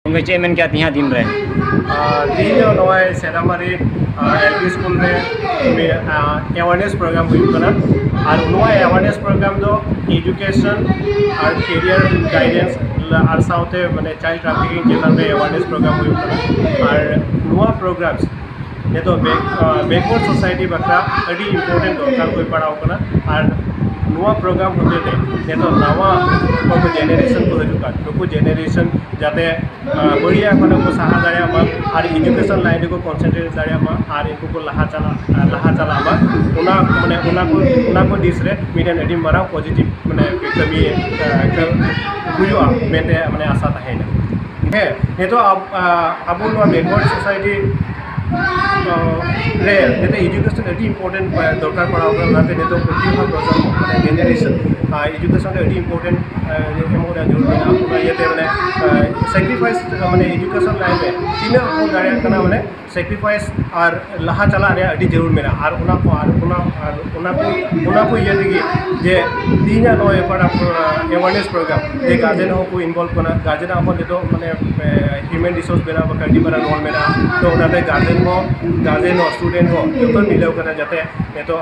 Chairman क्या यहाँ दिन रहे दिन नॉय सेदामारी एलपी स्कूल में अवेयरनेस प्रोग्राम हुई और नॉय अवेयरनेस प्रोग्राम दो एजुकेशन और कैरियर गाइडेंस और साथे माने चाइल्ड ट्रैफिकिंग चेतना में अवेयरनेस प्रोग्राम हुई और नवा प्रोग्राम्स ये तो बैकवर्ड सोसाइटी बखरा अभी इम्पोर्टेंट दरकार हुई पड़ा और नवा प्रोग्राम होते थे ये तो नवा को जेनेरेशन को हजूका नुकू जेनेरेशन जाते बढ़िया को सहा दाड़ा और एजुकेशन लाइन को कन्सेंट्रेट दाड़ा और इनको को लहा चला माने दिस रे मिडन एडी मारा पॉजिटिव माने कमी हुआ मेटे माने आशा तहेना है ये तो अब बैकवर्ड सोसाइटी एजुकेशन अभी इम्पोर्टेंट दरकार पड़ा तो प्रजन्म जेनेरेशन एजुकेशन अभी इम्पोर्टेंट ये मैंने सेक्रिफाइस मैंने एजुकेशन लाइन में तीन दाड़ा मैंने सेक्रिफाइस और लहा चला अभी जरूर मेरा और ये जे तीन नए अवेयरनेस प्रोग्राम ये गार्जेन को इनवल्व करना गार्जेन जो मैंने ह्यूमन रिसोर्स बना कल्टी बना नॉन बना तो गार्जेन हो स्टूडेंट हो जो मिलाव करना जाते ये तो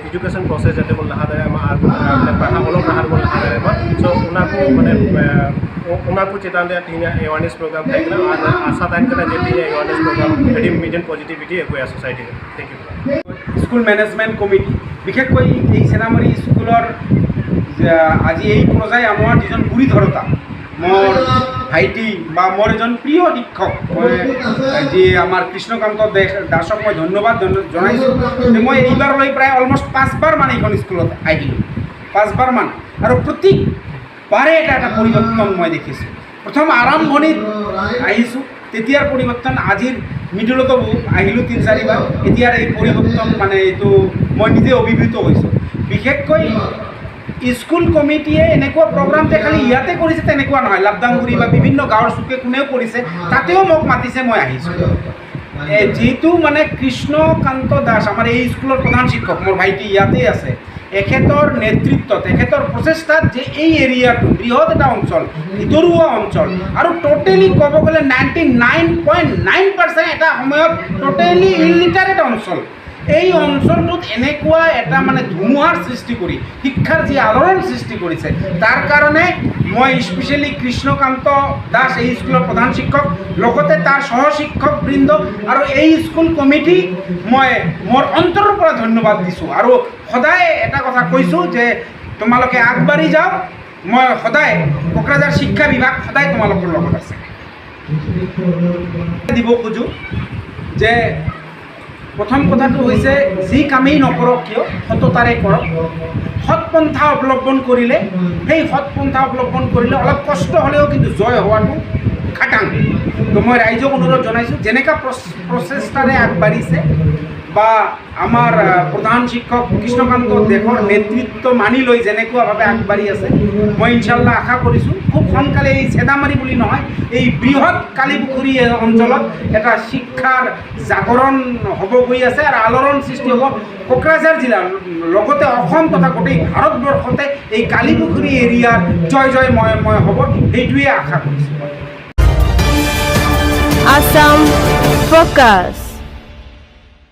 एजुकेशन प्रोसेस जाते को लहा दाड़ा पढ़ा अलग लहा को लहा दाड़ा सो मैंने चेतान तीन अवेयरनेस प्रोग्राम थाकना और आशा तहन करना जे तीन अवेयरनेस प्रोग्राम एडी मेजर पॉजिटिविटी हुआ society thank you school management committee विशेषको सेनामारी स्कूलर आज ये पर्याय आमार जो गुरी धरता मोर भाईटी बा मोर एजन प्रिय शिक्षक मैं जी आमार कृष्णकांत दासक मैं धन्यवाद जनाइছোঁ যে মই এইবাৰলৈ প্ৰায় অলমোষ্ট 5 বাৰ মান এইখন স্কুলত আহিলোঁ 5 বাৰ মান আৰু প্ৰতিবাৰে এটা পৰিৱৰ্তন মই দেখিছোঁ প্ৰথম আৰম্ভণিত আহিছোঁ তেতিয়াৰ পৰিৱৰ্তন আজিৰ মিডলতো আহিলোঁ 3-4 বাৰ এতিয়াৰ এই পৰিৱৰ্তন মানে এইটো মই নিজে অভিভূত হৈছোঁ বিশেষকৈ स्कूल कमिटिए एनेकुवा प्रोग्राम खाली इते तेनेकुवा नहय लाभदांगुरी बा विभिन्न गाँवर चुके कोनेও करिছে तातेও মোক मातिছে मैं आहिছোঁ जेतु माने कृष्णकांत दास आमार এই स्कूलर प्रधान शिक्षक मोर भाईटी इते आछे एखेतर नेतृत्वत एखेतर प्रचेष्टात जे এই एरियाटो बृहत एटा अंचल भितरुआ अंचल और टोटेली कब गले 99.9% एटा समयत टोटेली इलिटारेट अंचल এই অঞ্চলটোত এনেকুৱা এটা মানে ধুমুহাৰ সৃষ্টি কৰি শিক্ষাৰ যি আলোড়ন সৃষ্টি কৰিছে তাৰ কাৰণে মই স্পেশালি কৃষ্ণকান্ত দাস এই স্কুলৰ প্ৰধান শিক্ষক লগতে তাৰ সহ শিক্ষক বৃন্দ আৰু এই স্কুল কমিটি মই মোৰ অন্তৰৰ পৰা ধন্যবাদ দিছোঁ আৰু সদায় এটা কথা কৈছোঁ যে তোমালোকে আগবাঢ়ি যাও মই সদায় কোকৰাঝাৰ শিক্ষা বিভাগ সদায় তোমালোকৰ লগত আছে দিব খোজো যে प्रथम कथाটো হৈছে যি কামেই নকৰক কিয় সততাৰে কৰক সৎপন্থা অৱলম্বন কৰিলে সেই সৎপন্থা অৱলম্বন কৰিলে অলপ কষ্ট হ'লেও কিন্তু জয় হোৱাটো খাটাং তো মই ৰাইজক অনুৰোধ জনাইছোঁ যেনেকা প্ৰচেষ্টাৰে আগবাঢ়িছে বা আমাৰ প্ৰধান শিক্ষক কৃষ্ণকান্ত দেশৰ নেতৃত্ব মানি লৈ যেনেকুৱাভাৱে আগবাঢ়ি আছে মই ইনশাল্লাহ আশা কৰিছোঁ খুব সোনকালে এই চেদামাৰী বুলি নহয় এই বৃহৎ কালীপুখুৰী অঞ্চলত এটা শিক্ষাৰ জাগৰণ হ'ব গৈ আছে আৰু আলোড়ন সৃষ্টি হ'ব কোকৰাঝাৰ জিলাৰ লগতে অসম তথা গোটেই ভাৰতবৰ্ষতে এই কালীপুখুৰী এৰিয়াৰ জয়ময় হ'ব এইটোৱে আশা কৰিছোঁ Assam Focus।